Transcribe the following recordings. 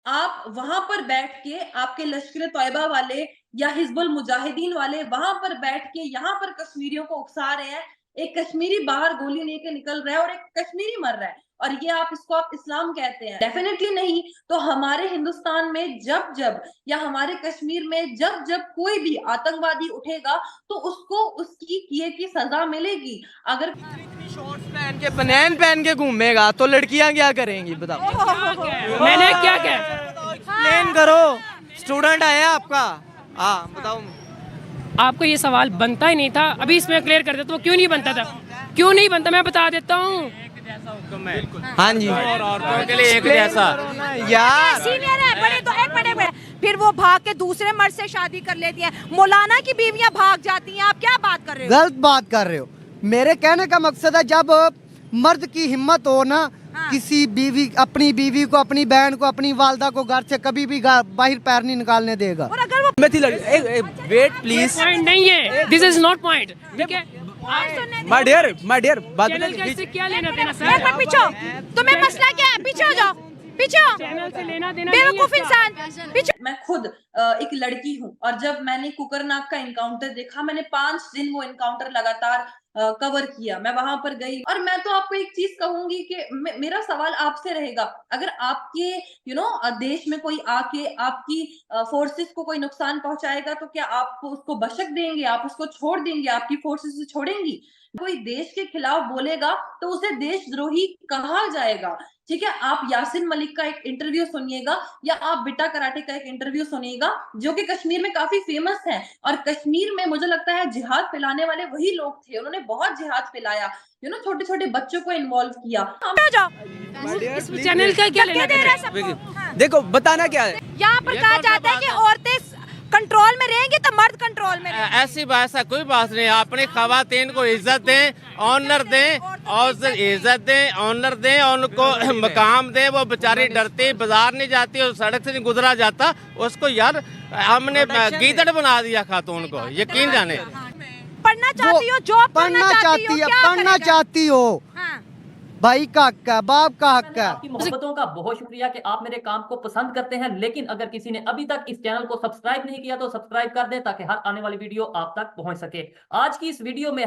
आप वहां पर बैठ के आपके लश्कर तैयबा वाले या हिजबुल मुजाहिदीन वाले वहां पर बैठ के यहाँ पर कश्मीरियों को उकसा रहे हैं। एक कश्मीरी बाहर गोली लेके निकल रहा है और एक कश्मीरी मर रहा है, और ये इसको आप इस्लाम कहते हैं? डेफिनेटली नहीं। तो हमारे हिंदुस्तान में जब जब या हमारे कश्मीर में जब जब कोई भी आतंकवादी उठेगा तो उसको उसकी किए की सजा मिलेगी। अगर शॉर्ट्स पहन के बनियान पहन के घूमेगा तो लड़कियां क्या करेंगी बताओ। मैंने क्या कहा? एक्सप्लेन करो, स्टूडेंट आया आपका। हाँ बताओ। आपको ये सवाल बनता ही नहीं था, अभी इसमें क्लियर कर देता हूँ क्यों नहीं बनता था। क्यों नहीं बनता मैं बता देता हूँ। हाँ जी, और औरतों के लिए एक जैसा यार सीनियर है, बड़े तो एक बड़े बड़े, फिर वो भाग के दूसरे मर्द से शादी कर लेती हैं। मौलाना की बीवियां भाग जाती हैं, आप क्या बात कर रहे हो? गलत बात कर रहे हो। मेरे कहने का मकसद है जब मर्द की हिम्मत हो ना, किसी बीवी, अपनी बीवी को, अपनी बहन को, अपनी वालदा को घर से कभी भी बाहर पैर नहीं निकालने देगा। और अगर वो वेट प्लीज, पॉइंट नहीं है, दिस इज नॉट पॉइंट। ठीक है माय डियर बात चैनल का इससे क्या लेना देना एक सर? मिनट पीछे हो। तुम्हें मसला क्या है? पीछे हो जाओ, पीछे हो। चैनल से लेना देना नहीं है बेवकूफ इसका। इंसान, पीछे। मैं खुद एक लड़की हूँ, और जब मैंने कुकरनाग का इनकाउंटर देखा, मैंने 5 दिन वो इनकाउंटर लगातार कवर किया। मैं वहां पर गई, और मैं तो आपको एक चीज कहूंगी कि मेरा सवाल आपसे रहेगा, अगर आपके देश में कोई आके आपकी फोर्सेस को कोई नुकसान पहुंचाएगा तो क्या आप उसको बशक देंगे? आप उसको छोड़ देंगे? आपकी फोर्सेस से छोड़ेंगी? कोई देश के खिलाफ बोलेगा तो उसे देशद्रोही कहा जाएगा। ठीक है, आप यासिन मलिक का एक इंटरव्यू सुनिएगा, या आप बिट्टा कराटे का एक इंटरव्यू सुनिएगा, जो कि कश्मीर में काफी फेमस है। और कश्मीर में मुझे लगता है जिहाद फैलाने वाले वही लोग थे, उन्होंने बहुत जिहाद फैलाया, छोटे छोटे बच्चों को इन्वॉल्व किया। हो जाओ। इस चैनल का क्या लेना धक्के दे देना? रहे हैं सबको। हाँ। देखो बताना क्या है। यहाँ पर कहा जाता है कि औरतें कंट्रोल में रहेंगी तो मर्द कंट्रोल में रहेंगे। ऐसी बात सा कोई बात नहीं। अपनी खवातीन को इज्जत दें, ऑनर दें, और इज्जत दें, ऑनर दें, उनको मकाम दें। वो बेचारी डरती, बाजार नहीं जाती और सड़क से नहीं गुजरा जाता, उसको यार हमने गीदड़ बना दिया खातून को, यकीन जाने। पढ़ना चाहती हो, जॉब पढ़ना चाहती है, पढ़ना चाहती हो, भाई का हक है, बाप का हक है। आपकी मोहब्बतों का बहुत शुक्रिया कि आप मेरे काम को पसंद करते हैं, लेकिन अगर किसी ने अभी तक इस चैनल को सब्सक्राइब नहीं किया तो सब्सक्राइब कर दें ताकि हर आने वाली वीडियो आप तक पहुंच सके। आज की इस वीडियो में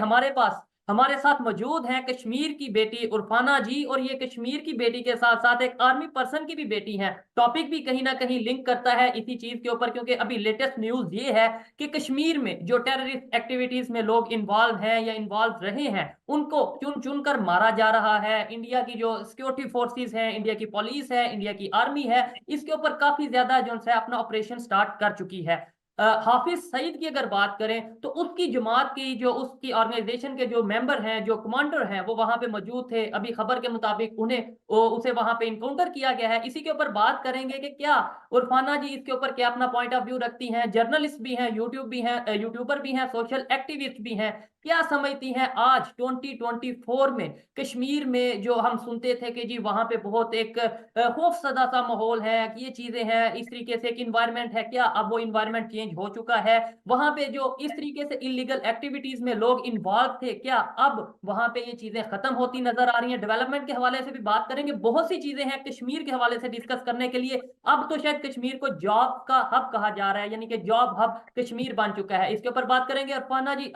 हमारे साथ मौजूद हैं कश्मीर की बेटी उरफाना जी, और ये कश्मीर की बेटी के साथ साथ एक आर्मी पर्सन की भी बेटी हैं। टॉपिक भी कहीं ना कहीं लिंक करता है इसी चीज के ऊपर, क्योंकि अभी लेटेस्ट न्यूज ये है कि कश्मीर में जो टेररिस्ट एक्टिविटीज में लोग इन्वॉल्व हैं या इन्वॉल्व रहे हैं, उनको चुन चुन कर मारा जा रहा है। इंडिया की जो सिक्योरिटी फोर्सेस हैं, इंडिया की पुलिस है, इंडिया की आर्मी है, इसके ऊपर काफी ज्यादा जो है अपना ऑपरेशन स्टार्ट कर चुकी है। हाफिज सईद की अगर बात करें तो उसकी जमात की जो उसकी ऑर्गेनाइजेशन के जो मेंबर हैं, जो कमांडर हैं, वो वहां पे मौजूद थे। अभी खबर के मुताबिक उसे वहां पे इनकाउंटर किया गया है। इसी के ऊपर बात करेंगे कि क्या उरफाना जी इसके ऊपर क्या अपना पॉइंट ऑफ व्यू रखती हैं। जर्नलिस्ट भी हैं, यूट्यूबर भी हैं, सोशल एक्टिविस्ट भी हैं। क्या समझती हैं आज 2024 में कश्मीर में जो हम सुनते थे कि जी वहां पे बहुत एक खौफसदा सा माहौल है, कि ये चीजें हैं, इस तरीके से एक इन्वायरमेंट है, क्या अब वो इन्वायरमेंट चेंज हो चुका है? वहां पे जो इस तरीके से इलीगल एक्टिविटीज में लोग इन्वॉल्व थे, क्या अब वहां पे ये चीजें खत्म होती नजर आ रही हैं? डेवलपमेंट के हवाले से भी बात करेंगे। बहुत सी चीजें हैं कश्मीर के हवाले से डिस्कस करने के लिए। अब तो शायद कश्मीर को जॉब का हब कहा जा रहा है, यानी कि जॉब हब कश्मीर बन चुका है। इसके ऊपर बात करेंगे। उरफाना जी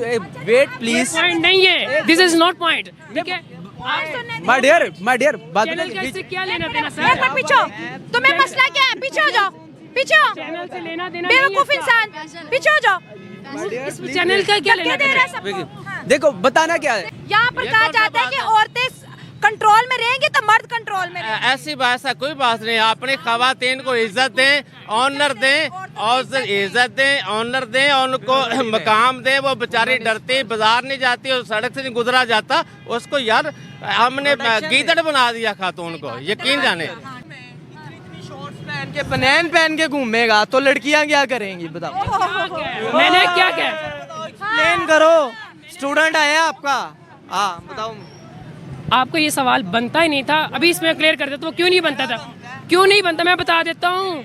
वेट प्लीज, पॉइंट नहीं है, दिस इज नॉट पॉइंट। ठीक है माय डियर बात चैनल का इससे क्या लेना देना एक सर? मिनट पीछे हो। तुम्हें मसला क्या है? पीछे हो जाओ, पीछे हो। चैनल से लेना देना नहीं है बेवकूफ इसका। इंसान, पीछे हो जाओ। इस चैनल का क्या लेना धक्के दे रहे देना? हैं सबको। हाँ। देखो बताना क्या है। यहाँ पर कहा जाता है कि औरतें कंट्रोल में रहेंगी तो मर्द कंट्रोल में रहेंगे। ऐसी बात सा कोई बात नहीं। अपनी खवातीन को इज्जत दें, ऑनर दें, और इज्जत दें, ऑनर दें, उनको मकाम दें। वो बेचारी डरती, बाजार नहीं जाती और सड़क से नहीं गुजरा जाता, उसको यार हमने गीदड़ बना दिया खातून को, यकीन जाने। शॉर्ट्स पहन के बनियान पहन के घूमेगा तो लड़कियां क्या करेंगी बताओ। मैंने क्या कहा? एक्सप्लेन करो, स्टूडेंट आया आपका। हाँ बताओ। आपको ये सवाल बनता ही नहीं था, अभी इसमें क्लियर कर देता हूँ क्यों नहीं बनता था। क्यों नहीं बनता मैं बता देता हूँ।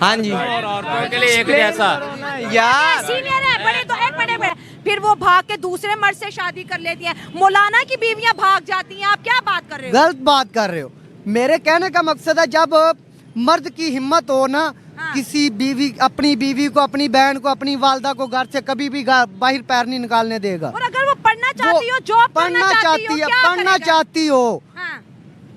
हाँ जी, और औरतों के लिए एक जैसा यार। सीनियर है, बड़े तो एक बड़े बड़े, फिर वो भाग के दूसरे मर्द से शादी कर लेती हैं। मौलाना की बीवियां भाग जाती हैं, आप क्या बात कर रहे हो? गलत बात कर रहे हो। मेरे कहने का मकसद है जब मर्द की हिम्मत हो ना, किसी बीवी, अपनी बीवी को, अपनी बहन को, अपनी वालदा को घर से कभी भी बाहर पैर नहीं निकालने देगा। और अगर वो पढ़ना चाहती हो, जॉब पढ़ना चाहती है, पढ़ना चाहती हो,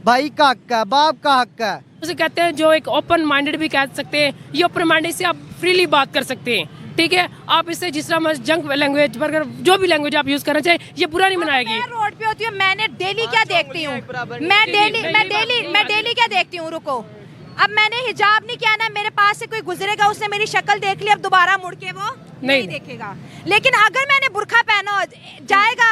भाई का हक है, बाप का हक है। उसे कहते हैं जो एक ओपन माइंडेड भी कह सकते हैं, ये ओपन माइंडेड से आप फ्रीली बात कर सकते हैं, ठीक है। आप इससे जिस तरह जंक लैंग्वेज, बर्गर, जो भी लैंग्वेज आप यूज करना चाहिए, ये बुरा नहीं मनाएगी। मैं रोड पे होती हूँ, मैंने डेली क्या देखती हूँ, मैं डेली क्या देखती हूँ, रुको, अब मैंने हिजाब नहीं किया ना, मेरे पास से कोई गुजरेगा, उसने मेरी शक्ल देख ली, अब दोबारा मुड़ के वो नहीं देखेगा। लेकिन अगर मैंने बुर्खा पहना जाएगा,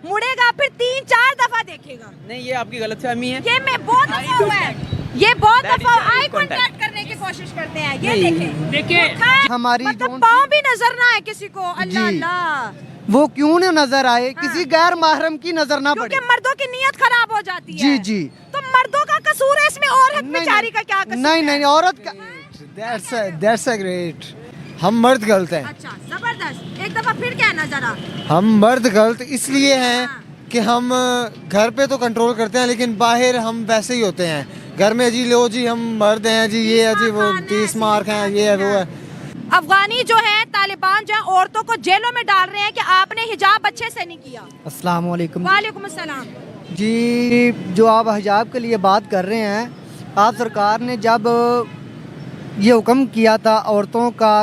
मुड़ेगा, फिर 3-4 दफा देखेगा। नहीं, ये आपकी गलतफहमी है। ये मैं बहुत दफा हुआ है, ये बहुत दफा आई कांटेक्ट करने की कोशिश करते हैं। ये देखिए हमारी मतलब पाँव भी नजर ना आए किसी को, अल्लाह अल्लाह, वो क्यों न नजर आए, किसी गैर महरम की नजर ना पड़े, क्योंकि मर्दों की नीयत खराब हो जाती है। जी जी, तो मर्दों का कसूर है इसमें, औरत बेचारी का क्या कसूर नहीं है? नहीं, औरत का That's a great. हम मर्द गलत हैं। अच्छा, जबरदस्त, एक दफा फिर कहना जरा। हम मर्द गलत इसलिए हैं कि हम घर पे तो कंट्रोल करते हैं, लेकिन बाहर हम वैसे ही होते हैं। घर में जी लो जी हम मर्द हैं जी, ये है जी वो 30 मार्क हैं, ये है वो है। अफगानी जो है, तालिबान जो है, औरतों को जेलों में डाल रहे हैं कि आपने हिजाब अच्छे से नहीं किया। अस्सलाम वालेकुम। वालेकुम अस्सलाम। जी, जो आप हिजाब के लिए बात कर रहे हैं, आप सरकार ने जब ये हुक्म किया था औरतों का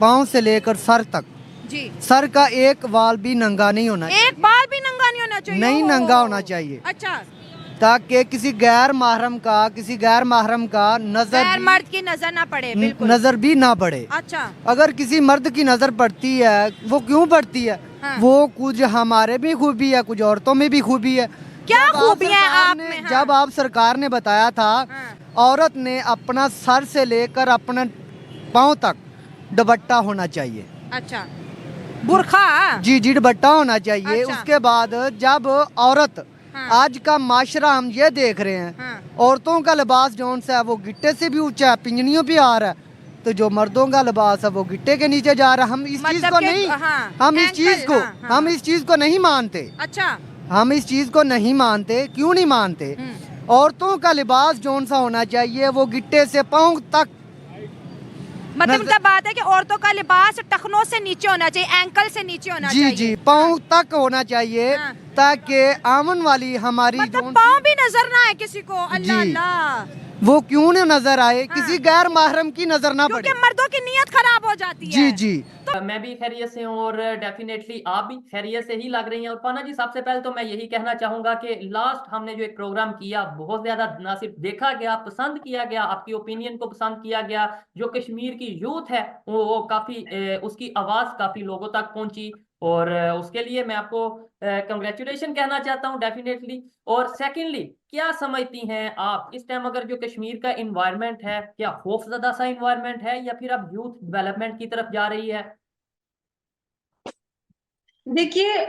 पाँव से लेकर सर तक, जी, सर का एक बाल भी नंगा नहीं होना चाहिए, एक बाल भी नंगा नहीं होना चाहिए, नहीं नंगा होना चाहिए, अच्छा, ताकि किसी गैर महरम का नजर गैर मर्द की नजर ना पड़े, बिल्कुल नजर भी ना पड़े। अच्छा, अगर किसी मर्द की नजर पड़ती है, वो क्यों पड़ती है? हाँ। वो कुछ हमारे भी खूबी है, कुछ औरतों में भी खूबी है। क्या जब खूबियां हैं सरकार आप ने- में? हाँ। जब आप सरकार ने बताया था, औरत ने अपना सर से लेकर अपना पाँव तक दुपट्टा होना चाहिए, अच्छा, बुर्खा, जी जी, दुपट्टा होना चाहिए। अच्छा। उसके बाद जब औरत, हाँ। आज का माशरा हम ये देख रहे हैं, हाँ। औरतों का लिबास जौन सा है वो गिट्टे से भी ऊंचा है, पिंजनियों पे आ रहा है, तो जो मर्दों का लिबास है वो गिट्टे के नीचे जा रहा है। हम इस चीज मतलब को कि- नहीं, हाँ, हम इस एंकल, चीज को हाँ, हाँ। हम इस चीज को नहीं मानते, अच्छा, हम इस चीज को नहीं मानते। क्यों नहीं मानते? औरतों का लिबास जौन सा होना चाहिए वो गिट्टे से पाँव तक, मतलब क्या बात है कि औरतों का लिबास टखनों से नीचे होना चाहिए, एंकल से नीचे होना जी चाहिए। जी, पाँव तक होना चाहिए, हाँ। ताकि आमन वाली हमारी मतलब जौन पाँव भी नजर ना आए किसी को, अल्लाह जी। अल्लाह, वो क्यों न नजर आए, किसी गैर महरम की नजर ना पड़े। क्योंकि मर्दों की नीयत खराब हो जाती है। जी जी, मैं भी खैरियत से हूँ और डेफिनेटली आप भी खैरियत से ही लग रही हैं। और पाना जी, सबसे पहले तो मैं यही कहना चाहूंगा कि लास्ट हमने जो एक प्रोग्राम किया, बहुत ज्यादा ना सिर्फ देखा गया, पसंद किया गया, आपकी ओपिनियन को पसंद किया गया। जो कश्मीर की यूथ है वो काफी उसकी आवाज काफी लोगों तक पहुंची, और उसके लिए मैं आपको कंग्रेचुलेशन कहना चाहता हूं डेफिनेटली। और सेकेंडली, क्या समझती हैं आप इस टाइम अगर जो कश्मीर का इन्वायरमेंट है, क्या खौफजदा सा इन्वायरमेंट है या फिर अब यूथ डेवलपमेंट की तरफ जा रही है? देखिए,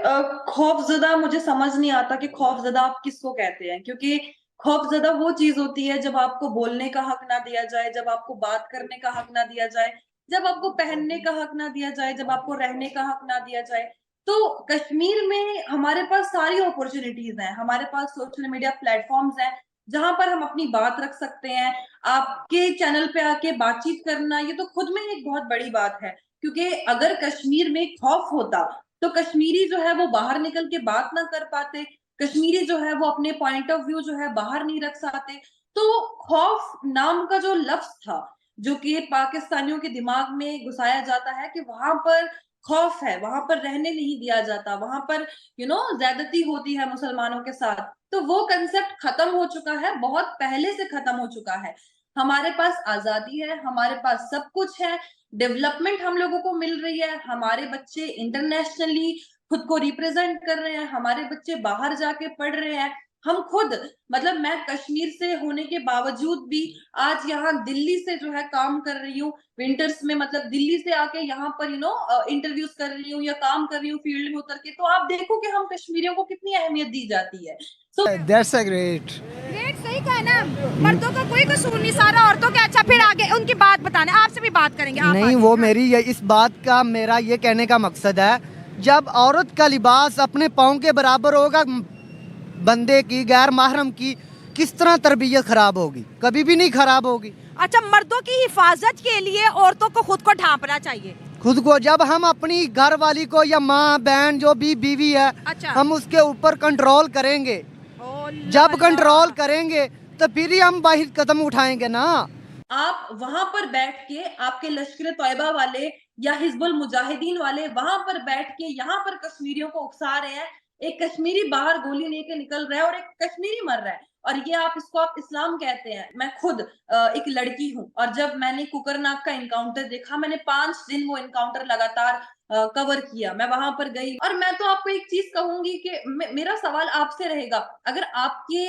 खौफजदा मुझे समझ नहीं आता कि खौफजदा आप किसको कहते हैं, क्योंकि खौफजदा वो चीज होती है जब आपको बोलने का हक ना दिया जाए, जब आपको बात करने का हक ना दिया जाए, जब आपको पहनने का हक ना दिया जाए, जब आपको रहने का हक ना दिया जाए। तो कश्मीर में हमारे पास सारी अपॉर्चुनिटीज हैं, हमारे पास सोशल मीडिया प्लेटफॉर्म्स हैं जहां पर हम अपनी बात रख सकते हैं। आपके चैनल पे आके बातचीत करना, ये तो खुद में एक बहुत बड़ी बात है, क्योंकि अगर कश्मीर में खौफ होता तो कश्मीरी जो है वो बाहर निकल के बात ना कर पाते, कश्मीरी जो है वो अपने पॉइंट ऑफ व्यू जो है बाहर नहीं रख सकते। तो खौफ नाम का जो लफ्ज था, जो कि पाकिस्तानियों के दिमाग में घुसाया जाता है कि वहां पर खौफ है, वहां पर रहने नहीं दिया जाता, वहां पर ज्यादती होती है मुसलमानों के साथ, तो वो कंसेप्ट खत्म हो चुका है, बहुत पहले से खत्म हो चुका है। हमारे पास आजादी है, हमारे पास सब कुछ है, डेवलपमेंट हम लोगों को मिल रही है, हमारे बच्चे इंटरनेशनली खुद को रिप्रेजेंट कर रहे हैं, हमारे बच्चे बाहर जाके पढ़ रहे हैं। हम खुद, मतलब मैं कश्मीर से होने के बावजूद भी आज यहाँ दिल्ली से जो है काम कर रही हूँ विंटर्स में, मतलब दिल्ली से आके यहाँ पर इंटरव्यूज कर रही हूँ या काम कर रही हूँ फील्ड में उतर के। तो आप देखो कि हम कश्मीरियों को कितनी अहमियत दी जाती है। That's a great. ग्रेट, सही कहा ना, मर्दों का कोई कसूर नहीं, सारा औरतों के। अच्छा, फिर आगे उनकी बात बताने, आपसे भी बात करेंगे। आप नहीं, आगे। वो मेरी इस बात का, मेरा ये कहने का मकसद है, जब औरत का लिबास अपने पाँव के बराबर होगा बंदे की, गैर महरम की, किस तरह तरबियत खराब होगी? कभी भी नहीं खराब होगी। अच्छा, मर्दों की हिफाजत के लिए औरतों को खुद को ढांपना चाहिए। खुद को जब हम अपनी घर वाली को या माँ बहन जो भी बीवी है, अच्छा। हम उसके ऊपर कंट्रोल करेंगे। ओ जब कंट्रोल करेंगे तो फिर ही हम बाहर कदम उठाएंगे ना। आप वहां पर बैठ के आपके लश्कर तैयबा वाले या हिजबुल मुजाहिदीन वाले वहां पर बैठ के यहाँ पर कश्मीरियों को उकसा रहे हैं। एक कश्मीरी बाहर गोली लेके निकल रहा है और एक कश्मीरी मर रहा है, और ये इसको आप इस्लाम कहते हैं। मैं खुद एक लड़की हूँ, और जब मैंने कुकरनाग का इनकाउंटर देखा, मैंने 5 दिन वो इनकाउंटर लगातार कवर किया। मैं वहां पर गई, और मैं तो आपको एक चीज कहूंगी कि मेरा सवाल आपसे रहेगा, अगर आपके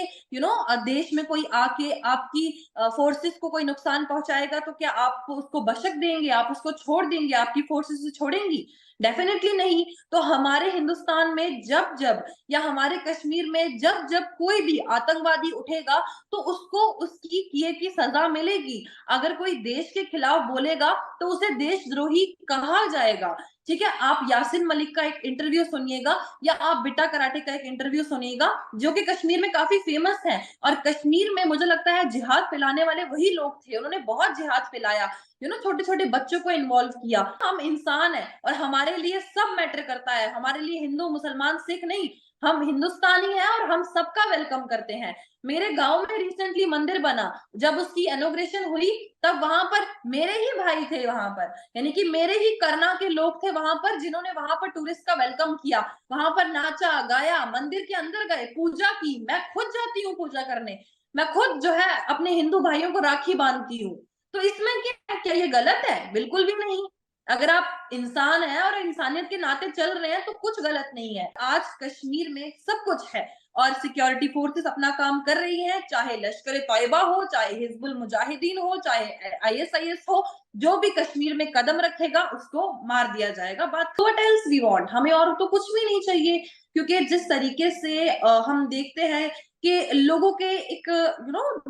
देश में कोई आके आपकी फोर्सेस को कोई नुकसान पहुंचाएगा तो क्या आप उसको बशक देंगे? आप उसको छोड़ देंगे? आपकी फोर्सेस छोड़ेंगी? डेफिनेटली नहीं। तो हमारे हिंदुस्तान में जब जब या हमारे कश्मीर में जब जब कोई भी आतंकवादी उठेगा तो उसको उसकी किए की सजा मिलेगी। अगर कोई देश के खिलाफ बोलेगा तो उसे देशद्रोही कहा जाएगा। ठीक है, आप यासिन मलिक का एक इंटरव्यू सुनिएगा या आप बिट्टा कराटे का एक इंटरव्यू सुनिएगा, जो कि कश्मीर में काफी फेमस है। और कश्मीर में मुझे लगता है जिहाद फैलाने वाले वही लोग थे, उन्होंने बहुत जिहाद फैलाया, छोटे छोटे बच्चों को इन्वॉल्व किया। हम इंसान है और हमारे लिए सब मैटर करता है। हमारे लिए हिंदू मुसलमान सिख नहीं, हम हिंदुस्तानी हैं और हम सबका वेलकम करते हैं। मेरे गांव में रिसेंटली मंदिर बना, जब उसकी इनॉग्रेशन हुई तब वहां पर मेरे ही भाई थे, वहां पर यानी कि मेरे ही करना के लोग थे वहां पर, जिन्होंने वहां पर टूरिस्ट का वेलकम किया, वहां पर नाचा गाया, मंदिर के अंदर गए, पूजा की। मैं खुद जाती हूँ पूजा करने, मैं खुद जो है अपने हिंदू भाइयों को राखी बांधती हूँ। तो इसमें क्या ये गलत है? बिल्कुल भी नहीं। अगर आप इंसान हैं और इंसानियत के नाते चल रहे हैं तो कुछ गलत नहीं है। आज कश्मीर में सब कुछ है और सिक्योरिटी फोर्सेस अपना काम कर रही हैं, चाहे लश्कर तैयबा हो, चाहे हिजबुल मुजाहिदीन हो, चाहे आईएसआईएस हो। जो भी कश्मीर में कदम रखेगा उसको मार दिया जाएगा। बात व्हाट एल्स वी वांट, हमें और तो कुछ भी नहीं चाहिए। क्योंकि जिस तरीके से हम देखते हैं कि लोगों के एक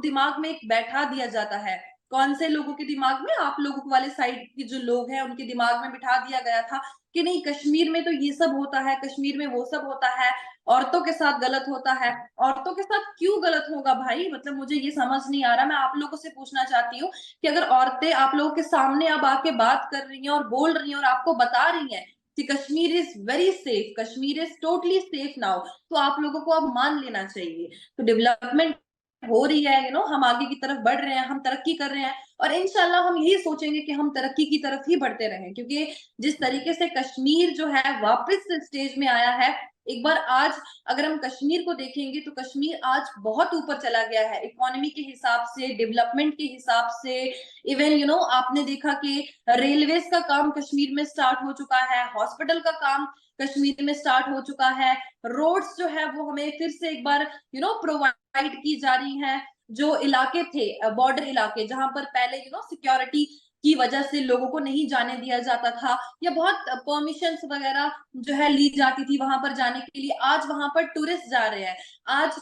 दिमाग में एक बैठा दिया जाता है, कौन से लोगों के दिमाग में, आप लोगों वाले साइड के जो लोग हैं उनके दिमाग में बिठा दिया गया था कि नहीं कश्मीर में तो ये सब होता है, कश्मीर में वो सब होता है, औरतों के साथ गलत होता है। औरतों के साथ क्यों गलत होगा भाई? मतलब मुझे ये समझ नहीं आ रहा। मैं आप लोगों से पूछना चाहती हूँ कि अगर औरतें आप लोगों के सामने अब आके बात कर रही हैं और बोल रही हैं और आपको बता रही हैं कि Kashmir is very safe, Kashmir is totally safe now, तो आप लोगों को अब मान लेना चाहिए। तो डेवलपमेंट हो रही है, हम आगे की तरफ बढ़ रहे हैं, हम तरक्की कर रहे हैं, और इंशाल्लाह हम यही सोचेंगे कि हम तरक्की की तरफ ही बढ़ते रहें। क्योंकि जिस तरीके से कश्मीर जो है वापस से स्टेज में आया है, एक बार आज अगर हम कश्मीर को देखेंगे तो कश्मीर आज बहुत ऊपर चला गया है, इकोनॉमी के हिसाब से, डेवलपमेंट के हिसाब से। इवन आपने देखा कि रेलवेज का काम कश्मीर में स्टार्ट हो चुका है, हॉस्पिटल का काम कश्मीर में स्टार्ट हो चुका है, रोड्स जो है वो हमें फिर से एक बार प्रोवाइड की जा रही हैं। जो इलाके थे बॉर्डर इलाके, जहां पर पहले सिक्योरिटी की वजह से लोगों को नहीं जाने दिया जाता था या बहुत परमिशंस वगैरह जो है ली जाती थी वहां पर जाने के लिए, आज वहां पर टूरिस्ट जा रहे हैं। आज